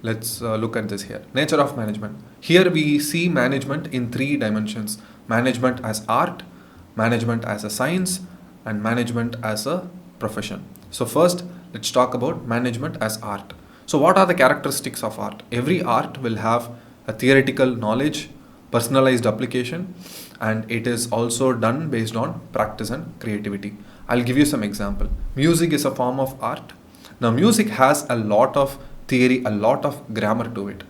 Let's look at this here. Nature of management. Here we see management in three dimensions: management as art, management as a science, and management as a profession. So, first, let's talk about management as art. So, what are the characteristics of art? Every art will have a theoretical knowledge, personalized application, and it is also done based on practice and creativity. I'll give you some example. Music is a form of art. Now, music has a lot of theory, a lot of grammar to it.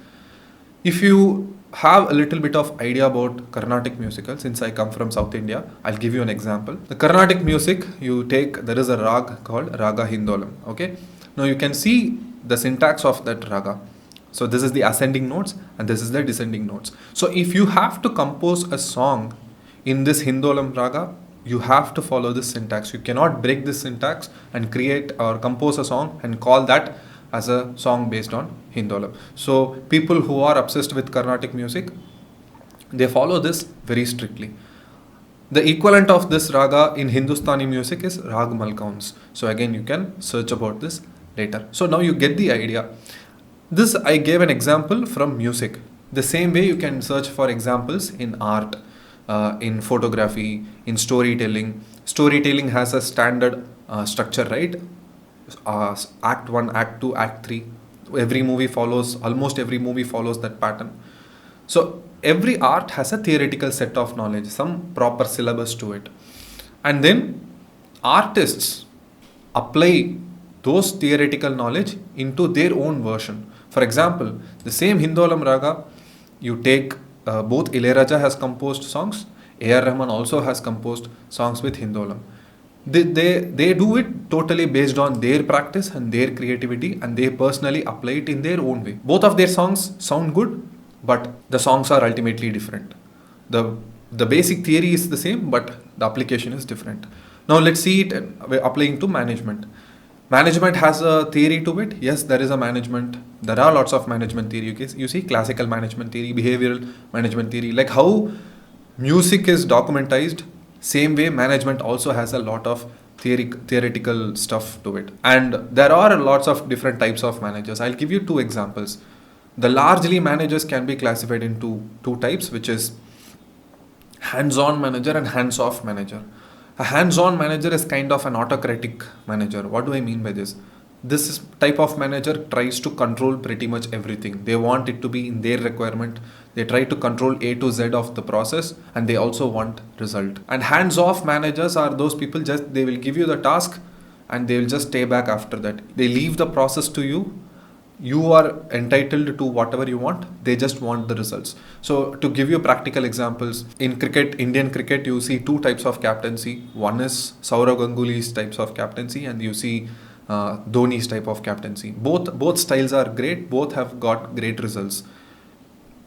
If you have a little bit of idea about Carnatic musical, since I come from South India, I'll give you an example. The Carnatic music, there is a rag called Raga Hindolam. Okay. Now you can see the syntax of that raga. So this is the ascending notes and this is the descending notes. So if you have to compose a song in this Hindolam raga, you have to follow this syntax. You cannot break this syntax and create or compose a song and call that as a song based on Hindolam. So people who are obsessed with Carnatic music, they follow this very strictly. The equivalent of this raga in Hindustani music is Rag Malkauns. So again, you can search about this later. So now you get the idea. This I gave an example from music. The same way you can search for examples in art, in photography, in storytelling. Storytelling has a standard structure, right? Act 1, Act 2, Act 3. Almost every movie follows that pattern. So every art has a theoretical set of knowledge, some proper syllabus to it. And then artists apply those theoretical knowledge into their own version. For example, the same Hindolam raga, you take both Ilayaraja has composed songs, A.R. Rahman also has composed songs with Hindolam. They do it totally based on their practice and their creativity, and they personally apply it in their own way. Both of their songs sound good, but the songs are ultimately different. The basic theory is the same, but the application is different. Now let's see it applying to management. Management has a theory to it. Yes, there is a management. There are lots of management theory. You see classical management theory, behavioral management theory, like how music is documentized. Same way, management also has a lot of theoretical stuff to it. And there are lots of different types of managers. I'll give you two examples. The largely managers can be classified into two types, which is hands-on manager and hands-off manager. A hands-on manager is kind of an autocratic manager. What do I mean by this? This type of manager tries to control pretty much everything. They want it to be in their requirement. They try to control A to Z of the process, and they also want result. And hands-off managers are those people, they will give you the task and they will just stay back after that. They leave the process to you. You are entitled to whatever you want. They just want the results. So to give you practical examples, in cricket, Indian cricket, you see two types of captaincy. One is Sourav Ganguly's types of captaincy, and you see Dhoni's type of captaincy. Both styles are great. Both have got great results.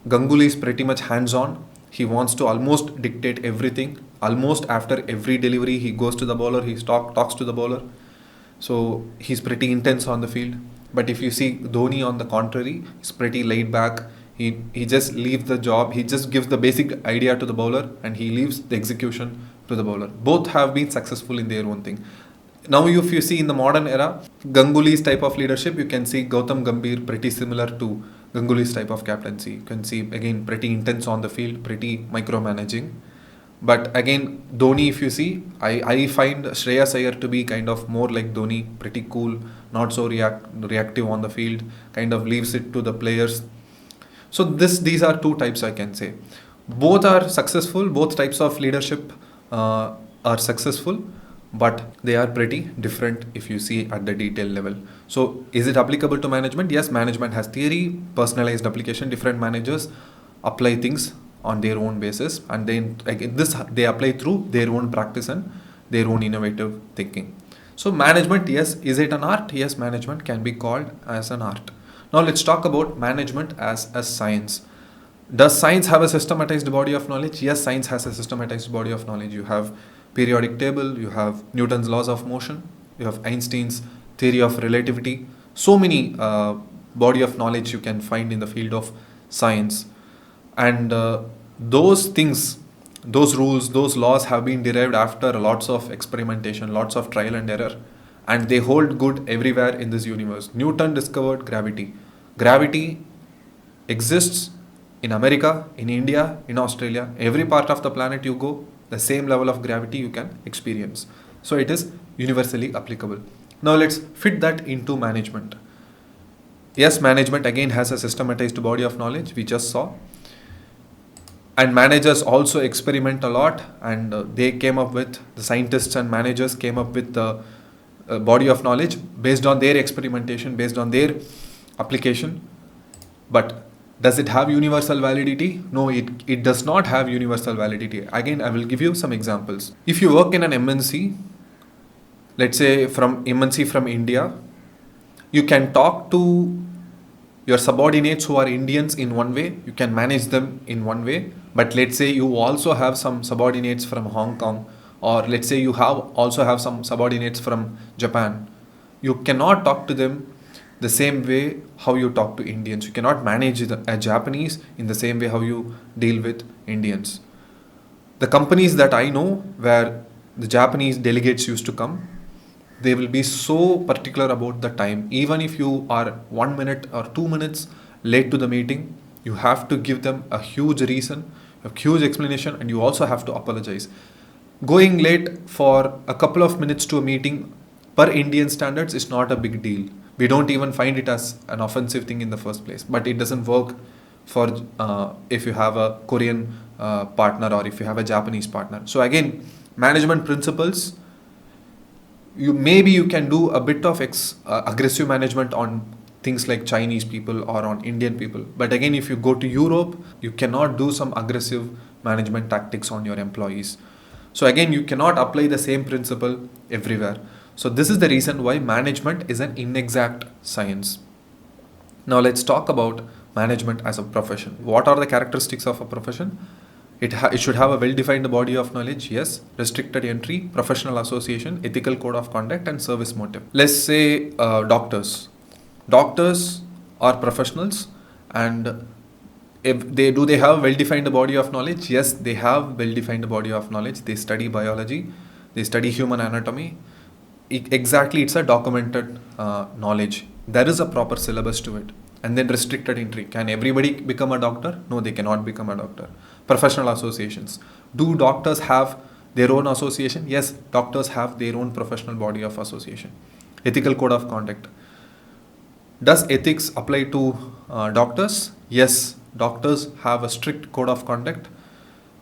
Ganguly is pretty much hands-on. He wants to almost dictate everything. Almost after every delivery, he goes to the bowler. He talks to the bowler. So he's pretty intense on the field. But if you see Dhoni on the contrary, he's pretty laid back. He just leaves the job. He just gives the basic idea to the bowler and he leaves the execution to the bowler. Both have been successful in their own thing. Now if you see in the modern era, Ganguly's type of leadership, you can see Gautam Gambhir pretty similar to Ganguly's type of captaincy. You can see again pretty intense on the field, pretty micromanaging. But again, Dhoni, if you see, I find Shreyas Iyer to be kind of more like Dhoni, pretty cool, not so reactive on the field, kind of leaves it to the players. So these are two types I can say. Both are successful, both types of leadership are successful, but they are pretty different if you see at the detail level. So is it applicable to management? Yes, management has theory, personalized application, different managers apply things on their own basis, and then they apply through their own practice and their own innovative thinking. So management, yes, is it an art? Yes, management can be called as an art. Now let's talk about management as a science. Does science have a systematized body of knowledge? Yes, science has a systematized body of knowledge. You have periodic table, you have Newton's laws of motion, you have Einstein's theory of relativity. So many body of knowledge you can find in the field of science. And those things, those rules, those laws have been derived after lots of experimentation, lots of trial and error, and they hold good everywhere in this universe. Newton discovered gravity. Gravity exists in America, in India, in Australia. Every part of the planet you go, the same level of gravity you can experience. So it is universally applicable. Now let's fit that into management. Yes, management again has a systematized body of knowledge, we just saw. And managers also experiment a lot, and they came up with, the scientists and managers came up with the body of knowledge based on their experimentation, based on their application. But does it have universal validity? No, it does not have universal validity. Again, I will give you some examples. If you work in an MNC, let's say from MNC from India, you can talk to your subordinates who are Indians in one way, you can manage them in one way. But let's say you also have some subordinates from Hong Kong, or let's say you also have some subordinates from Japan. You cannot talk to them the same way how you talk to Indians. You cannot manage a Japanese in the same way how you deal with Indians. The companies that I know where the Japanese delegates used to come, they will be so particular about the time. Even if you are 1 minute or 2 minutes late to the meeting, you have to give them a huge reason, a huge explanation, and you also have to apologize. Going late for a couple of minutes to a meeting per Indian standards is not a big deal. We don't even find it as an offensive thing in the first place, but it doesn't work for if you have a Korean partner or if you have a Japanese partner. So again, management principles, you can do a bit of aggressive management on things like Chinese people or on Indian people. But again, if you go to Europe, you cannot do some aggressive management tactics on your employees. So again, you cannot apply the same principle everywhere. So this is the reason why management is an inexact science. Now let's talk about management as a profession. What are the characteristics of a profession? It should have a well-defined body of knowledge, yes, restricted entry, professional association, ethical code of conduct, and service motive. Let's say doctors. Doctors are professionals, and do they have well-defined body of knowledge? Yes, they have well-defined body of knowledge. They study biology, they study human anatomy. Exactly, it's a documented knowledge. There is a proper syllabus to it. And then restricted entry. Can everybody become a doctor? No, they cannot become a doctor. Professional associations. Do doctors have their own association? Yes, doctors have their own professional body of association. Ethical code of conduct. Does ethics apply to doctors? Yes, doctors have a strict code of conduct.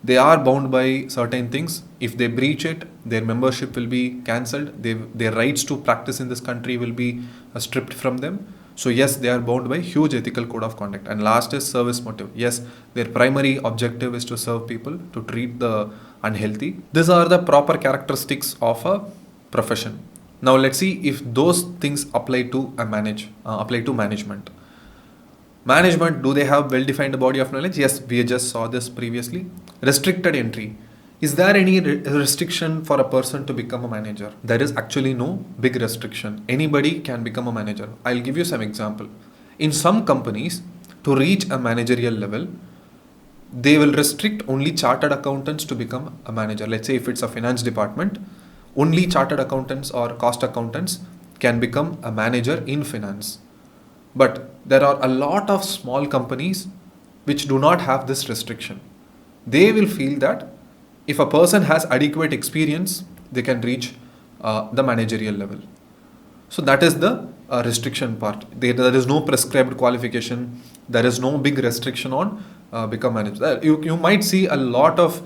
They are bound by certain things. If they breach it, their membership will be cancelled. Their rights to practice in this country will be stripped from them. So yes, they are bound by huge ethical code of conduct. And last is service motive. Yes, their primary objective is to serve people, to treat the unhealthy. These are the proper characteristics of a profession. Now let's see if those things apply to management. Management, do they have well-defined body of knowledge? Yes, we just saw this previously. Restricted entry. Is there any restriction for a person to become a manager? There is actually no big restriction. Anybody can become a manager. I'll give you some example. In some companies, to reach a managerial level, they will restrict only chartered accountants to become a manager. Let's say if it's a finance department, only chartered accountants or cost accountants can become a manager in finance. But there are a lot of small companies which do not have this restriction. They will feel that if a person has adequate experience, they can reach the managerial level. So that is the restriction part. There is no prescribed qualification. There is no big restriction on become manager. You might see a lot of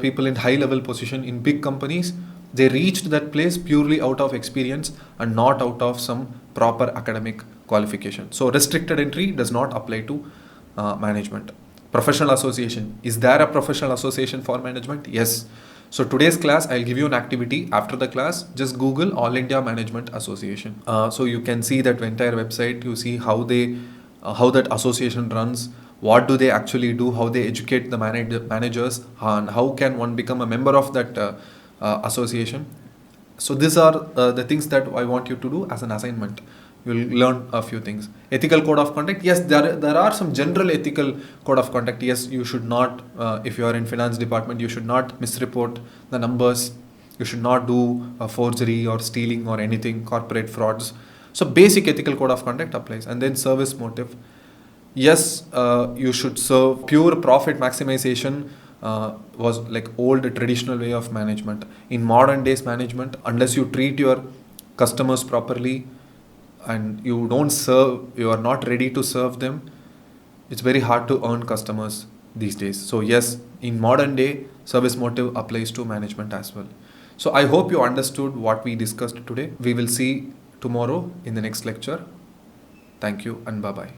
people in high level position in big companies. They reached that place purely out of experience and not out of some proper academic qualification. So restricted entry does not apply to management. Professional association. Is there a professional association for management? Yes. So today's class, I'll give you an activity. After the class, just Google All India Management Association. So you can see that entire website. You see how that association runs. What do they actually do? How they educate the managers, and how can one become a member of that association? So these are the things that I want you to do as an assignment. You'll learn a few things. Ethical code of conduct. Yes, there are some general ethical code of conduct. Yes, you should not, if you are in finance department, you should not misreport the numbers. You should not do forgery or stealing or anything, corporate frauds. So basic ethical code of conduct applies. And then service motive. Yes, you should serve. Pure profit maximization was like old traditional way of management. In modern days management, unless you treat your customers properly and you don't serve, you are not ready to serve them, it's very hard to earn customers these days. So yes, in modern day, service motive applies to management as well. So I hope you understood what we discussed today. We will see tomorrow in the next lecture. Thank you and bye bye.